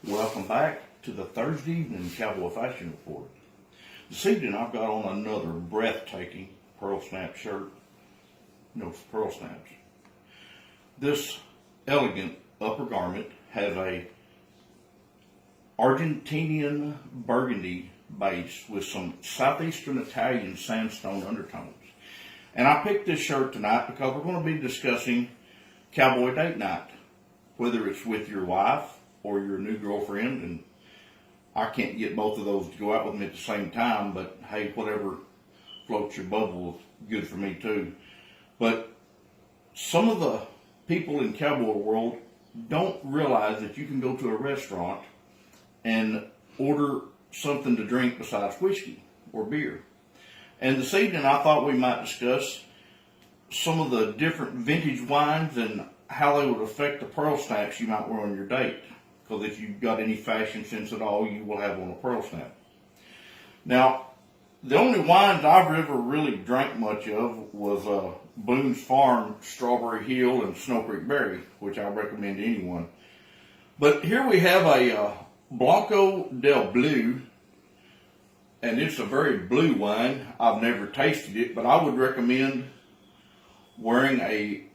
Welcome back to the Thursday evening Cowboy Fashion Report. This evening I've got on another breathtaking pearl snap shirt. No pearl snaps. This elegant upper garment has a Argentinian burgundy base with some southeastern Italian sandstone undertones. And I picked this shirt tonight because we're going to be discussing cowboy date night, whether it's with your wife or your new girlfriend. And I can't get both of those to go out with me at the same time, but hey, whatever floats your bubble is good for me too. But some of the people in cowboy world don't realize that you can go to a restaurant and order something to drink besides whiskey or beer. And this evening I thought we might discuss some of the different vintage wines and how they would affect the pearl snaps you might wear on your date. Because if you've got any fashion sense at all, you will have on a pearl snap. Now, the only wines I've ever really drank much of was Boone's Farm Strawberry Hill and Snow Creek Berry, which I recommend to anyone. But here we have a Blanco del Blue, and it's a very blue wine. I've never tasted it, but I would recommend wearing a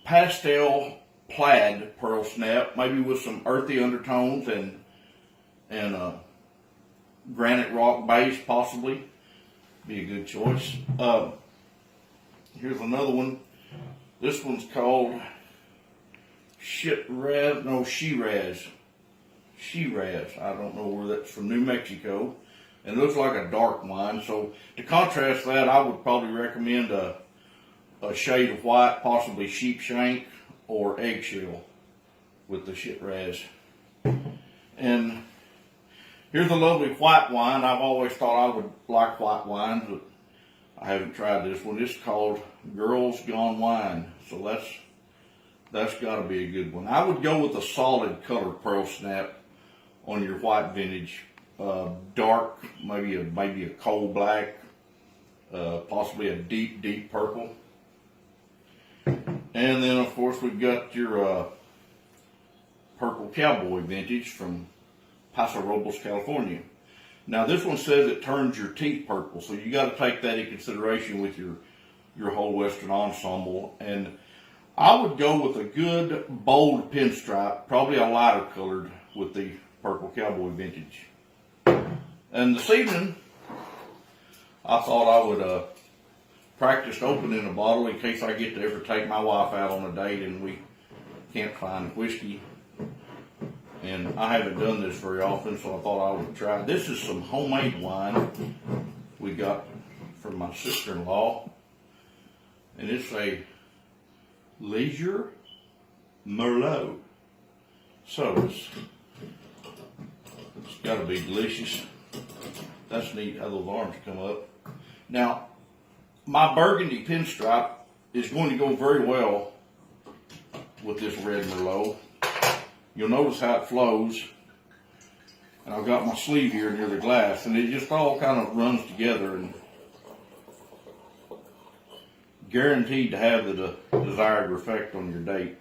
pastel plaid pearl snap, maybe with some earthy undertones and granite rock base, possibly. Be a good choice. Here's another one. This one's called Shiraz. Shiraz. I don't know where that's from, New Mexico. And it looks like a dark wine. So to contrast that, I would probably recommend a shade of white, possibly sheepshank or eggshell with the Shiraz. And here's a lovely white wine. I've always thought I would like white wines, but I haven't tried this one. It's called Girls Gone Wine. So that's got to be a good one. I would go with a solid colored pearl snap on your white vintage. Dark, maybe a coal black, possibly a deep purple. And then, of course, we've got your Purple Cowboy vintage from Paso Robles, California. Now, this one says it turns your teeth purple, so you got to take that in consideration with your whole Western ensemble. And I would go with a good, bold pinstripe, probably a lighter colored, with the Purple Cowboy vintage. And this evening, I thought I would practice opening a bottle in case I get to ever take my wife out on a date and we can't find whiskey. And I haven't done this very often, so I thought I would try. This is some homemade wine we got from my sister-in-law. And it's a Leisure Merlot. So it's got to be delicious. That's neat how those arms come up. Now, my burgundy pinstripe is going to go very well with this red Merlot. You'll notice how it flows. And I've got my sleeve here near the glass, and it just all kind of runs together and guaranteed to have the desired effect on your date.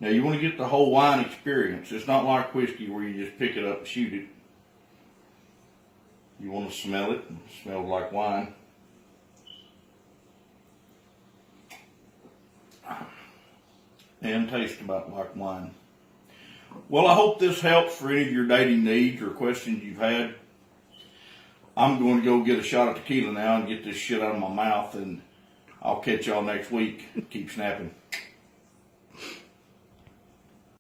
Now, you want to get the whole wine experience. It's not like whiskey where you just pick it up and shoot it. You want to smell it. It smells like wine. And taste about like wine. Well, I hope this helps for any of your dating needs or questions you've had. I'm going to go get a shot of tequila now and get this shit out of my mouth, and I'll catch y'all next week. Keep snapping.